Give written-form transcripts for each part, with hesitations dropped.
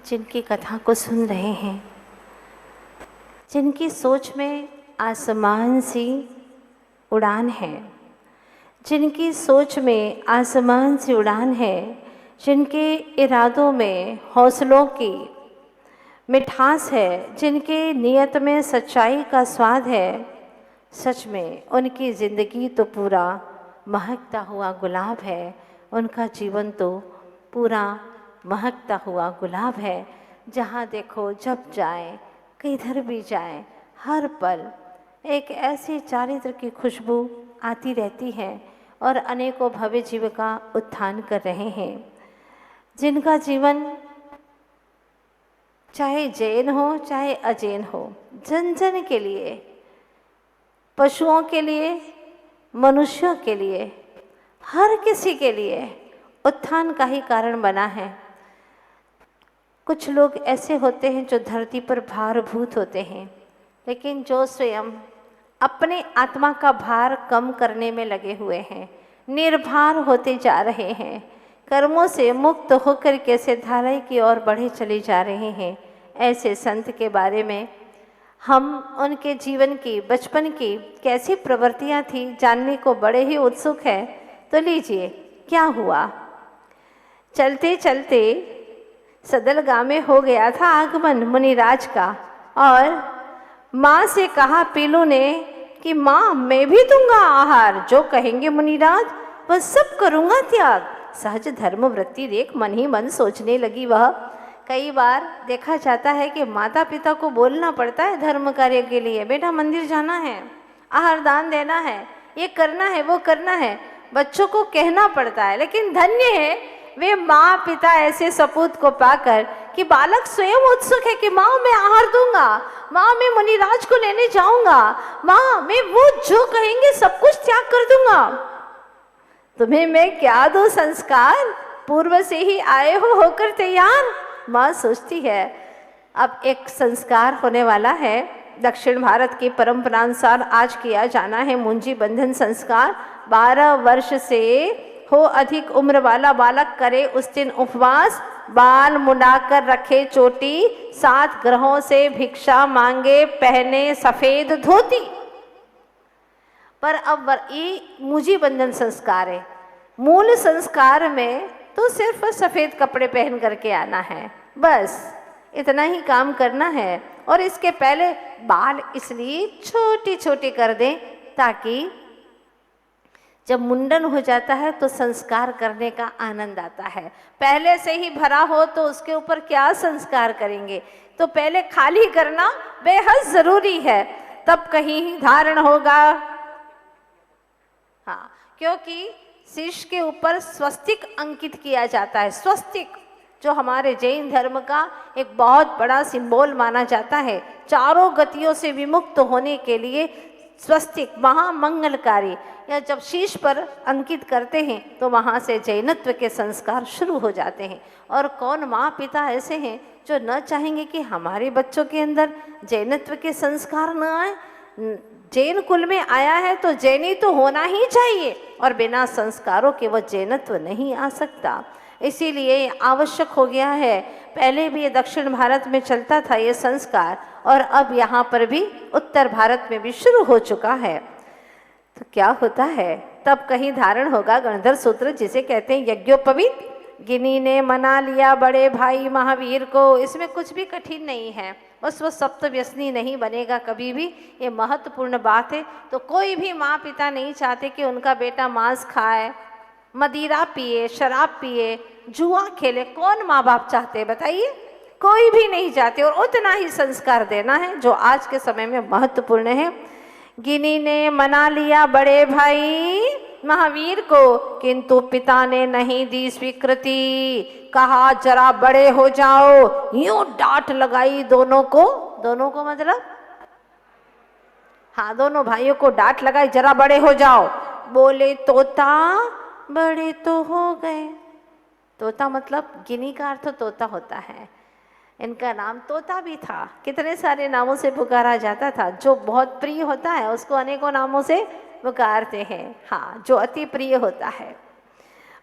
जिनकी कथा को सुन रहे हैं, जिनकी सोच में आसमान सी उड़ान है, जिनकी सोच में आसमान सी उड़ान है, जिनके इरादों में हौसलों की मिठास है, जिनके नियत में सच्चाई का स्वाद है, सच में उनकी ज़िंदगी तो पूरा महकता हुआ गुलाब है। उनका जीवन तो पूरा महकता हुआ गुलाब है। जहाँ देखो, जब जाए, किधर भी जाए, हर पल एक ऐसी चारित्र की खुशबू आती रहती है और अनेकों भव्य जीव का उत्थान कर रहे हैं। जिनका जीवन चाहे जैन हो चाहे अजैन हो, जन जन के लिए, पशुओं के लिए, मनुष्यों के लिए, हर किसी के लिए उत्थान का ही कारण बना है। कुछ लोग ऐसे होते हैं जो धरती पर भारभूत होते हैं, लेकिन जो स्वयं अपने आत्मा का भार कम करने में लगे हुए हैं, निर्भर होते जा रहे हैं, कर्मों से मुक्त होकर कैसे धाराई की ओर बढ़े चले जा रहे हैं। ऐसे संत के बारे में हम उनके जीवन की, बचपन की कैसी प्रवृत्तियां थी, जानने को बड़े ही उत्सुक हैं। तो लीजिए, क्या हुआ। चलते चलते सदलगा में हो गया था आगमन मुनिराज का, और माँ से कहा पीलू ने कि माँ, मैं भी दूंगा आहार, जो कहेंगे मुनिराज वह सब करूँगा त्याग। सहज धर्म वृत्ति देख मन ही मन सोचने लगी वह। कई बार देखा जाता है कि माता पिता को बोलना पड़ता है धर्म कार्य के लिए, बेटा मंदिर जाना है, आहार दान देना है, ये करना है, वो करना है, बच्चों को कहना पड़ता है। लेकिन धन्य है वे माँ पिता ऐसे सपूत को पाकर कि बालक स्वयं उत्सुक है कि माँ मैं आहार दूंगा, माँ मैं मुनिराज को लेने जाऊंगा, माँ मैं वो जो कहेंगे सब कुछ त्याग कर दूंगा। तुम्हें मैं क्या दूं संस्कार, पूर्व से ही आए हो होकर तैयार। माँ सोचती है अब एक संस्कार होने वाला है। दक्षिण भारत की परंपरानुसार आज किया जाना है मुंजी बंधन संस्कार। 12 वर्ष से हो अधिक उम्र वाला बालक करे उस दिन उपवास, बाल मुंडाकर रखे चोटी, 7 ग्रहों से भिक्षा मांगे, पहने सफेद धोती। पर अब ये मुंजी बंधन संस्कार है। मूल संस्कार में तो सिर्फ सफेद कपड़े पहन करके आना है, बस इतना ही काम करना है। और इसके पहले बाल इसलिए छोटी छोटी कर दें ताकि जब मुंडन हो जाता है तो संस्कार करने का आनंद आता है। पहले से ही भरा हो तो उसके ऊपर क्या संस्कार करेंगे। तो पहले खाली करना बेहद जरूरी है, तब कहीं धारण होगा। हाँ, क्योंकि शीश के ऊपर स्वस्तिक अंकित किया जाता है। स्वस्तिक जो हमारे जैन धर्म का एक बहुत बड़ा सिंबल माना जाता है। चारों गतियों से विमुक्त होने के लिए स्वस्तिक महामंगलकारी, या जब शीश पर अंकित करते हैं तो वहाँ से जैनत्व के संस्कार शुरू हो जाते हैं। और कौन माँ पिता ऐसे हैं जो न चाहेंगे कि हमारे बच्चों के अंदर जैनत्व के संस्कार न आए। जैन कुल में आया है तो जैनी तो होना ही चाहिए, और बिना संस्कारों के वह जैनत्व नहीं आ सकता। इसीलिए आवश्यक हो गया है। पहले भी ये दक्षिण भारत में चलता था ये संस्कार, और अब यहाँ पर भी उत्तर भारत में भी शुरू हो चुका है। तो क्या होता है, तब कहीं धारण होगा गणधर सूत्र, जिसे कहते हैं यज्ञोपवीत। गिनी ने मना लिया बड़े भाई महावीर को। इसमें कुछ भी कठिन नहीं है, बस वो सप्तव्यसनी नहीं बनेगा कभी भी, ये महत्वपूर्ण बात है। तो कोई भी माँ पिता नहीं चाहते कि उनका बेटा मांस खाए, मदिरा पिए, शराब पिए, जुआ खेले। कौन माँ बाप चाहते बताइए? कोई भी नहीं चाहते। और उतना ही संस्कार देना है जो आज के समय में महत्वपूर्ण है। गिनी ने मना लिया बड़े भाई महावीर को, किंतु पिता ने नहीं दी स्वीकृति। कहा जरा बड़े हो जाओ, यूं डांट लगाई दोनों को। दोनों को मतलब हाँ, दोनों भाइयों को डांट लगाई, जरा बड़े हो जाओ। बोले तोता बड़े तो हो गए। तोता मतलब गिनी का अर्थ तोता होता है। इनका नाम तोता भी था। कितने सारे नामों से पुकारा जाता था। जो बहुत प्रिय होता है उसको अनेकों नामों से पुकारते हैं। हाँ, जो अति प्रिय होता है।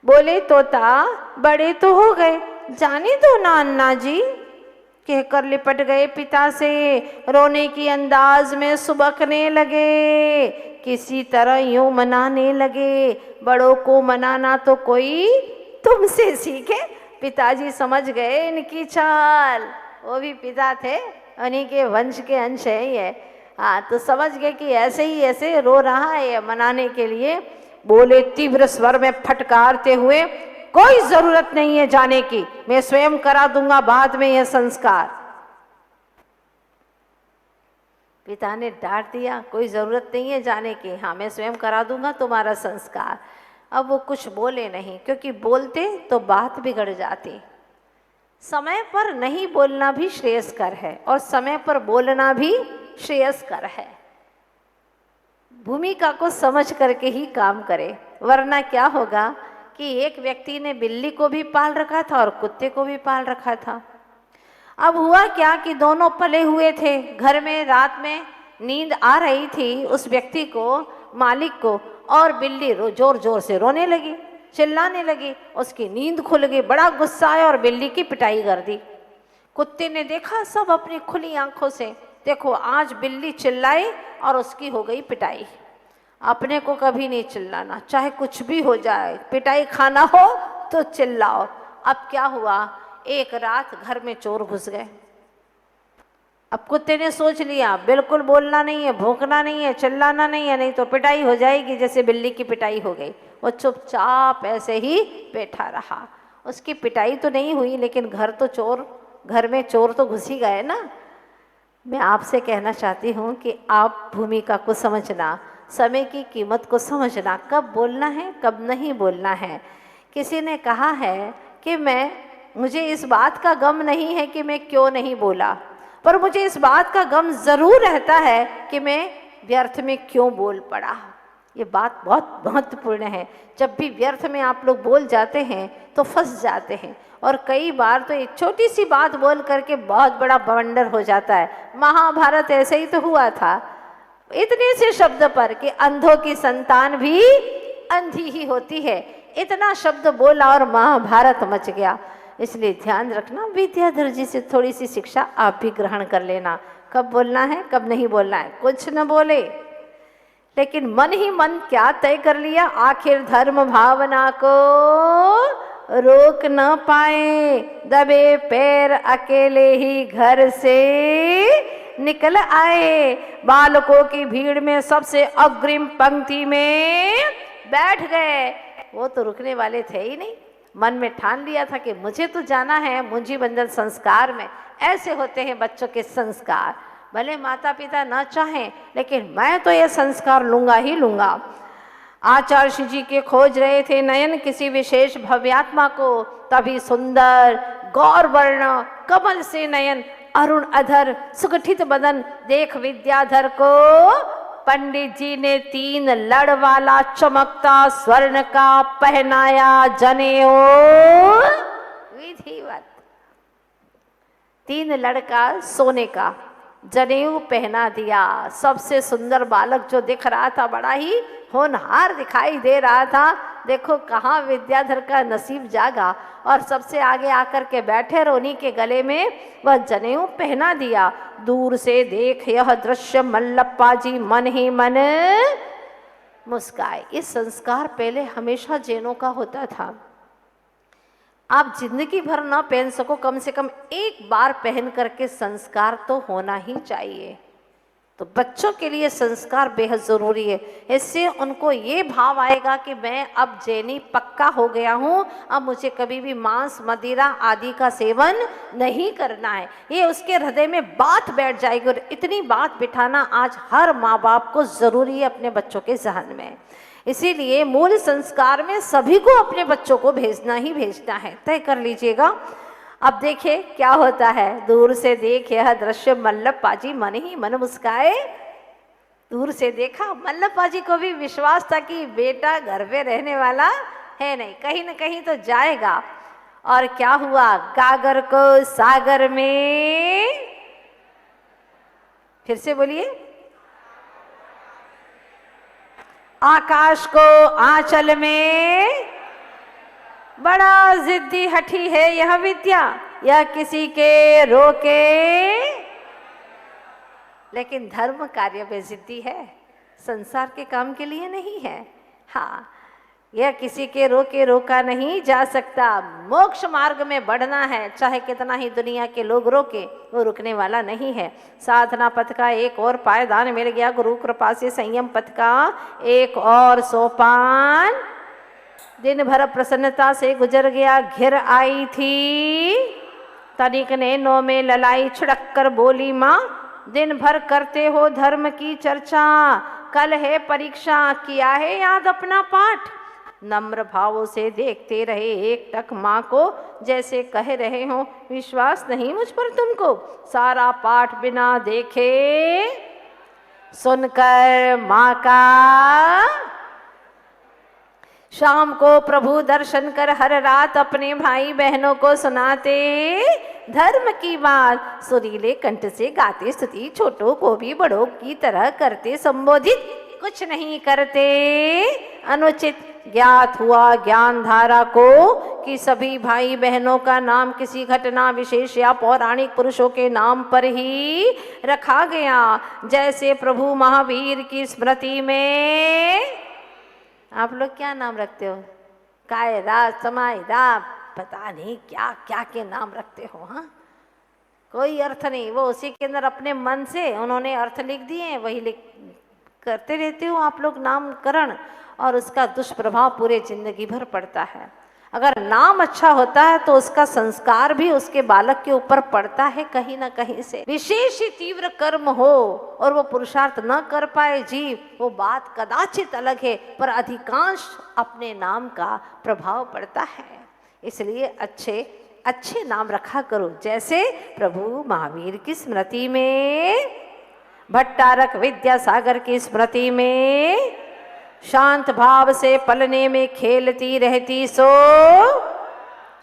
बोले तोता बड़े तो हो गए, जाने दो ना अन्ना जी, कहकर लिपट गए पिता से, रोने की अंदाज में सुबकने लगे, किसी तरह यूं मनाने लगे, बड़ों को मनाना तो कोई तुमसे सीखे। पिताजी समझ गए इनकी चाल, वो भी पिता थे, उन्हीं के वंश के अंश है ये। हाँ, तो समझ गए कि ऐसे ही ऐसे रो रहा है मनाने के लिए। बोले तीव्र स्वर में फटकारते हुए, कोई जरूरत नहीं है जाने की, मैं स्वयं करा दूंगा बाद में यह संस्कार। पिता ने डांट दिया, कोई जरूरत नहीं है जाने की, हाँ मैं स्वयं करा दूंगा तुम्हारा संस्कार। अब वो कुछ बोले नहीं, क्योंकि बोलते तो बात बिगड़ जाती। समय पर नहीं बोलना भी श्रेयस्कर है और समय पर बोलना भी श्रेयस्कर है। भूमिका को समझ करके ही काम करे, वरना क्या होगा कि एक व्यक्ति ने बिल्ली को भी पाल रखा था और कुत्ते को भी पाल रखा था। अब हुआ क्या कि दोनों पले हुए थे, घर में रात में नींद आ रही थी उस व्यक्ति को, मालिक को, और बिल्ली जोर जोर से रोने लगी, चिल्लाने लगी, उसकी नींद खुल गई, बड़ा गुस्सा आया और बिल्ली की पिटाई कर दी। कुत्ते ने देखा सब अपनी खुली आंखों से, देखो आज बिल्ली चिल्लाई और उसकी हो गई पिटाई। अपने को कभी नहीं चिल्लाना, चाहे कुछ भी हो जाए, पिटाई खाना हो तो चिल्लाओ। अब क्या हुआ, एक रात घर में चोर घुस गए। अब कुत्ते ने सोच लिया बिल्कुल बोलना नहीं है, भौंकना नहीं है, चिल्लाना नहीं है, नहीं तो पिटाई हो जाएगी, जैसे बिल्ली की पिटाई हो गई। वो चुपचाप ऐसे ही बैठा रहा, उसकी पिटाई तो नहीं हुई, लेकिन घर में चोर तो घुस ही गए ना। मैं आपसे कहना चाहती हूँ कि आप भूमिका को समझना, समय की कीमत को समझना, कब बोलना है कब नहीं बोलना है। किसी ने कहा है कि मुझे इस बात का गम नहीं है कि मैं क्यों नहीं बोला, पर मुझे इस बात का गम जरूर रहता है कि मैं व्यर्थ में क्यों बोल पड़ा। ये बात बहुत महत्वपूर्ण है। जब भी व्यर्थ में आप लोग बोल जाते हैं तो फंस जाते हैं, और कई बार तो एक छोटी सी बात बोल करके बहुत बड़ा बवंडर हो जाता है। महाभारत ऐसे ही तो हुआ था, इतने से शब्द पर कि अंधों की संतान भी अंधी ही होती है, इतना शब्द बोला और महाभारत मच गया। इसलिए ध्यान रखना, विद्याधर जी से थोड़ी सी शिक्षा आप भी ग्रहण कर लेना, कब बोलना है कब नहीं बोलना है। कुछ न बोले, लेकिन मन ही मन क्या तय कर लिया, आखिर धर्म भावना को रोक न पाए, दबे पैर अकेले ही घर से निकल आए। बालकों की भीड़ में सबसे अग्रिम पंक्ति में बैठ गए। वो तो रुकने वाले थे ही नहीं, मन में ठान लिया था कि मुझे तो जाना है मुंजी बंदन संस्कार में। ऐसे होते हैं बच्चों के संस्कार, भले माता पिता न चाहें, लेकिन मैं तो ये संस्कार लूंगा ही लूंगा। आचार्य जी के खोज रहे थे नयन किसी विशेष भव्यात्मा को, तभी सुंदर गौर वर्ण कमल से नयन, अरुण अधर सुगठित बदन देख विद्याधर को पंडित जी ने 3 लड़ वाला चमकता स्वर्ण का पहनाया जनेऊ विधिवत। 3 लड़ का सोने का जनेऊ पहना दिया। सबसे सुंदर बालक जो दिख रहा था, बड़ा ही होनहार दिखाई दे रहा था। देखो कहाँ विद्याधर का नसीब जागा और सबसे आगे आकर के बैठे, रोनी के गले में वह जनेऊ पहना दिया। दूर से देख यह दृश्य मल्लप्पा जी मन ही मन मुस्काए। इस संस्कार पहले हमेशा जैनों का होता था। आप जिंदगी भर ना पहन सको, कम से कम एक बार पहन करके संस्कार तो होना ही चाहिए। तो बच्चों के लिए संस्कार बेहद ज़रूरी है। इससे उनको ये भाव आएगा कि मैं अब जैनी पक्का हो गया हूँ, अब मुझे कभी भी मांस मदिरा आदि का सेवन नहीं करना है। ये उसके हृदय में बात बैठ जाएगी, और इतनी बात बिठाना आज हर माँ बाप को ज़रूरी है अपने बच्चों के जहन में। इसीलिए मूल संस्कार में सभी को अपने बच्चों को भेजना ही भेजना है, तय कर लीजिएगा। अब देखिए क्या होता है। दूर से देख यह दृश्य मल्लप्पा जी मन ही मन मुस्काए। दूर से देखा, मल्लप्पा जी को भी विश्वास था कि बेटा घर पे रहने वाला है नहीं, कहीं न कहीं तो जाएगा। और क्या हुआ, गागर को सागर में, फिर से बोलिए, आकाश को आंचल में। बड़ा जिद्दी हठी है यह विद्या, या किसी के रोके, लेकिन धर्म कार्य में जिद्दी है, संसार के काम के लिए नहीं है। हाँ, यह किसी के रोके रोका नहीं जा सकता। मोक्ष मार्ग में बढ़ना है, चाहे कितना ही दुनिया के लोग रोके, वो रुकने वाला नहीं है। साधना पथ का एक और पायदान मिल गया, गुरु कृपा से संयम पथ का एक और सोपान। दिन भर प्रसन्नता से गुजर गया, घिर आई थी तनिक नैनों में ललाई, छिड़क कर बोली माँ, दिन भर करते हो धर्म की चर्चा, कल है परीक्षा, किया है याद अपना पाठ। नम्र भावों से देखते रहे एक टक माँ को, जैसे कह रहे हो विश्वास नहीं मुझ पर तुमको। सारा पाठ बिना देखे सुनकर माँ का, शाम को प्रभु दर्शन कर हर रात अपने भाई बहनों को सुनाते धर्म की बात। सुरीले कंठ से गाते स्तुति, छोटों को भी बड़ों की तरह करते संबोधित, कुछ नहीं करते अनुचित। ज्ञात हुआ ज्ञान धारा को कि सभी भाई बहनों का नाम किसी घटना विशेष या पौराणिक पुरुषों के नाम पर ही रखा गया। जैसे प्रभु महावीर की स्मृति में आप लोग क्या नाम रखते हो? कायरा, समायरा, पता नहीं क्या क्या के नाम रखते हो। हाँ, कोई अर्थ नहीं, वो उसी के अंदर अपने मन से उन्होंने अर्थ लिख दिए, वही लिख करते रहते हो आप लोग नामकरण, और उसका दुष्प्रभाव पूरे जिंदगी भर पड़ता है। अगर नाम अच्छा होता है तो उसका संस्कार भी उसके बालक के ऊपर पड़ता है कहीं ना कहीं से। विशेष ही तीव्र कर्म हो और वो पुरुषार्थ न कर पाए जीव, वो बात कदाचित अलग है, पर अधिकांश अपने नाम का प्रभाव पड़ता है। इसलिए अच्छे अच्छे नाम रखा करो। जैसे प्रभु महावीर की स्मृति में, भट्टारक विद्यासागर की स्मृति में, शांत भाव से पलने में खेलती रहती सो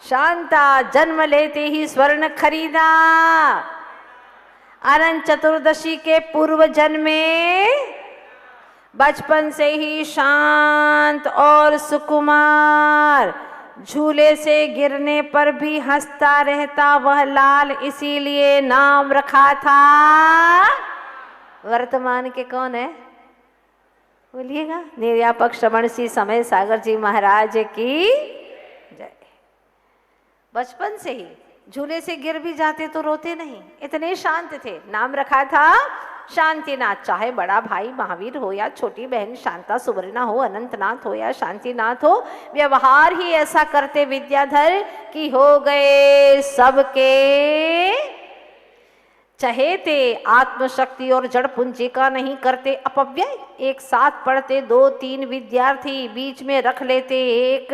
शांता, जन्म लेते ही स्वर्ण खरीदा। अनंत चतुर्दशी के पूर्व जन्म में बचपन से ही शांत और सुकुमार, झूले से गिरने पर भी हंसता रहता वह लाल, इसीलिए नाम रखा था। वर्तमान के कौन है बोलिएगा? निर्यापक श्रवण सी समय सागर जी महाराज की जय। बचपन से ही झूले से गिर भी जाते तो रोते नहीं, इतने शांत थे। नाम रखा था शांतिनाथ। चाहे बड़ा भाई महावीर हो या छोटी बहन शांता सुवर्णा हो, अनंतनाथ हो या शांतिनाथ हो, व्यवहार ही ऐसा करते विद्याधर कि हो गए सबके चहेते। आत्मशक्ति और जड़ पूंजी का नहीं करते अपव्यय। एक साथ पढ़ते 2-3 विद्यार्थी, बीच में रख लेते एक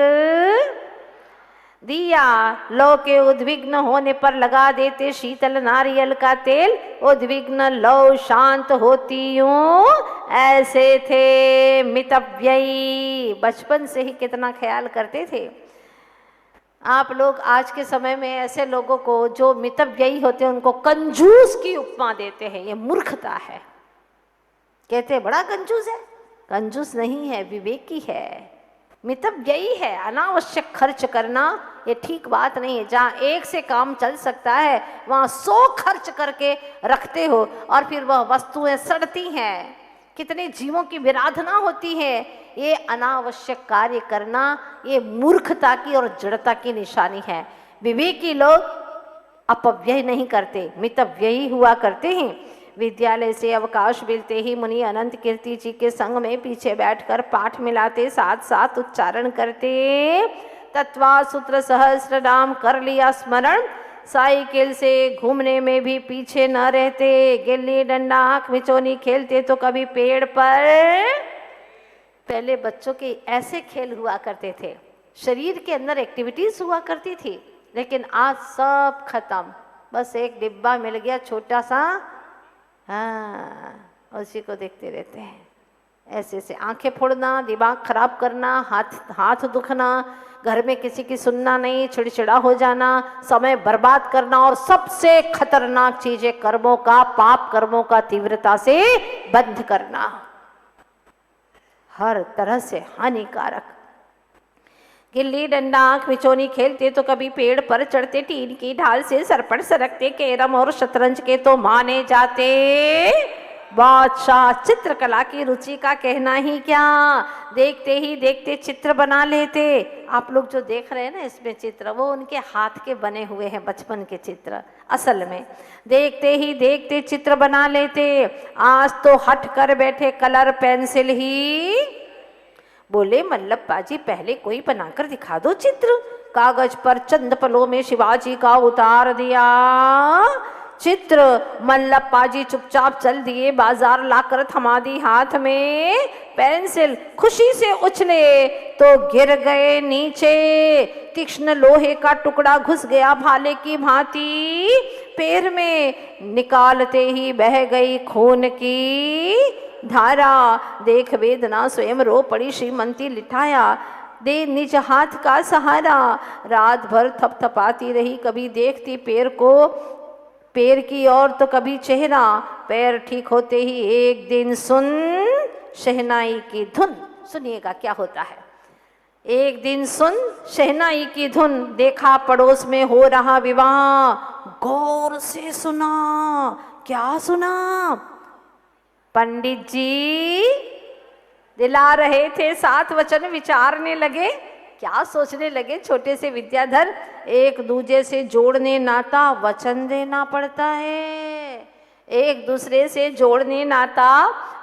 दिया। लौ के उद्विग्न होने पर लगा देते शीतल नारियल का तेल। उद्विग्न लौ शांत होती यूं, ऐसे थे मितव्ययी। बचपन से ही कितना ख्याल करते थे आप लोग। आज के समय में ऐसे लोगों को जो मितव्ययी होते हैं उनको कंजूस की उपमा देते हैं। ये मूर्खता है। कहते हैं बड़ा कंजूस है, कंजूस नहीं है, विवेकी है, मितव्ययी है। अनावश्यक खर्च करना ये ठीक बात नहीं है। जहाँ 1 से काम चल सकता है वहाँ 100 खर्च करके रखते हो और फिर वह वस्तुएं सड़ती हैं, कितने जीवों की विराधना होती है। ये अनावश्यक कार्य करना ये मूर्खता की और जड़ता की निशानी है। विवेकी लोग अपव्यय नहीं करते, मितव्ययी हुआ करते हैं। विद्यालय से अवकाश मिलते ही मुनि अनंत कीर्ति जी के संग में पीछे बैठकर पाठ मिलाते, साथ साथ उच्चारण करते। तत्वा सूत्र सहस्र नाम कर लिया स्मरण। साइकिल से घूमने में भी पीछे न रहते। गिल्ली डंडा आंख मिचौनी खेलते तो कभी पेड़ पर। पहले बच्चों के ऐसे खेल हुआ करते थे, शरीर के अंदर एक्टिविटीज हुआ करती थी, लेकिन आज सब खत्म। बस एक डिब्बा मिल गया छोटा सा, हाँ, उसी को देखते रहते हैं। ऐसे ऐसे आंखें फोड़ना, दिमाग खराब करना, हाथ दुखना, घर में किसी की सुनना नहीं, चिड़चिड़ा हो जाना, समय बर्बाद करना, और सबसे खतरनाक चीज है कर्मों का, पाप कर्मों का तीव्रता से बंध करना, हर तरह से हानिकारक। गिल्ली डंडा आंख मिचौनी खेलते तो कभी पेड़ पर चढ़ते, टीन की ढाल से सर पर सरकते, कैरम और शतरंज के तो माने जाते बादशाह। चित्रकला की रुचि का कहना ही क्या, देखते ही देखते चित्र बना लेते। आप लोग जो देख रहे हैं ना इसमें चित्र, वो उनके हाथ के बने हुए हैं बचपन के चित्र। असल में देखते ही देखते चित्र बना लेते। आज तो हट कर बैठे कलर पेंसिल ही। बोले मल्लप्पा जी पहले कोई बनाकर दिखा दो चित्र। कागज पर चंद पलों में शिवाजी का उतार दिया चित्र। मल्लप्पा जी चुपचाप चल दिए बाजार, लाकर थमा दी हाथ में पेंसिल। खुशी से उछले तो गिर गए नीचे। तीक्ष्ण लोहे का टुकड़ा घुस गया भाले की भांति पैर में, निकालते ही बह गई खून की धारा। देख वेदना स्वयं रो पड़ी श्रीमंती लिटाया, दे निज हाथ का सहारा। रात भर थपथपाती रही, कभी देखती पैर को, पैर की ओर तो कभी चेहरा। पैर ठीक होते ही एक दिन सुन शहनाई की धुन। सुनिएगा क्या होता है। एक दिन सुन शहनाई की धुन, देखा पड़ोस में हो रहा विवाह। गौर से सुना, क्या सुना? पंडित जी दिला रहे थे 7 वचन, विचारने लगे। क्या सोचने लगे छोटे से विद्याधर? एक दूसरे से जोड़ने नाता वचन देना पड़ता है। एक दूसरे से जोड़ने नाता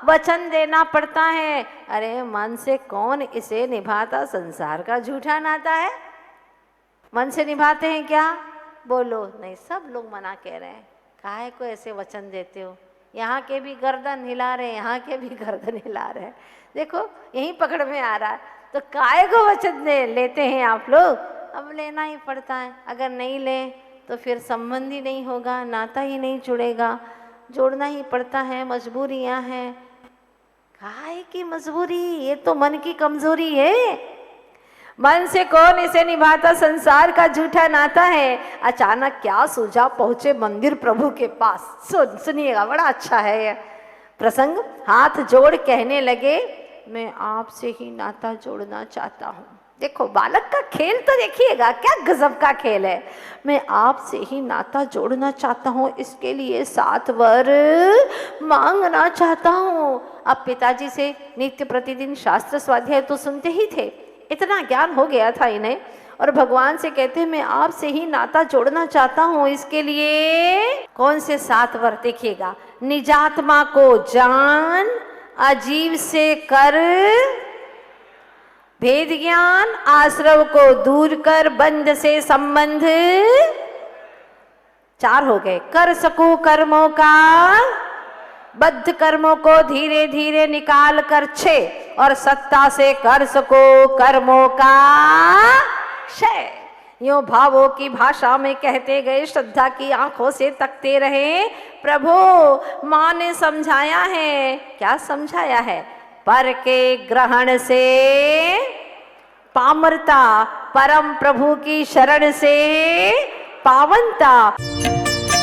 वचन देना पड़ता है। अरे मन से कौन इसे निभाता? संसार का झूठा नाता है। मन से निभाते हैं क्या? बोलो नहीं, सब लोग मना कह रहे हैं। काहे को ऐसे वचन देते हो? यहाँ के भी गर्दन हिला रहे हैं, यहाँ के भी गर्दन हिला रहे हैं। देखो यही पकड़ में आ रहा है। तो काहे को वचन लेते हैं आप लोग? अब लेना ही पड़ता है। अगर नहीं लें तो फिर संबंध ही नहीं होगा, नाता ही नहीं जुड़ेगा। जोड़ना ही पड़ता है, मजबूरियां हैं। काहे की मजबूरी? ये तो मन की कमजोरी है। मन से कौन इसे निभाता? संसार का झूठा नाता है। अचानक क्या सूझा, पहुंचे मंदिर प्रभु के पास। सुनिएगा, बड़ा अच्छा है यह प्रसंग। हाथ जोड़ कहने लगे, मैं आपसे ही नाता जोड़ना चाहता हूँ। देखो बालक का खेल तो देखिएगा, क्या गजब का खेल है। मैं आपसे ही नाता जोड़ना चाहता हूँ, इसके लिए 7 वर मांगना चाहता हूँ। अब पिताजी से नित्य प्रतिदिन शास्त्र स्वाध्याय तो सुनते ही थे, इतना ज्ञान हो गया था इन्हें। और भगवान से कहते हैं मैं आपसे ही नाता जोड़ना चाहता हूँ, इसके लिए कौन से 7 वर? देखिएगा, निजात्मा को जान, अजीव से कर भेद ज्ञान, आश्रव को दूर कर, बंध से संबंध। 4 हो गए। कर सकूं कर्मों का, बद्ध कर्मों को धीरे धीरे निकाल कर 6, और सत्ता से कर सको कर्मों का क्षय। यूं भावों की भाषा में कहते गए, श्रद्धा की आंखों से तकते रहे। प्रभु माँ ने समझाया है। क्या समझाया है? पर के ग्रहण से पामरता, परम प्रभु की शरण से पावनता।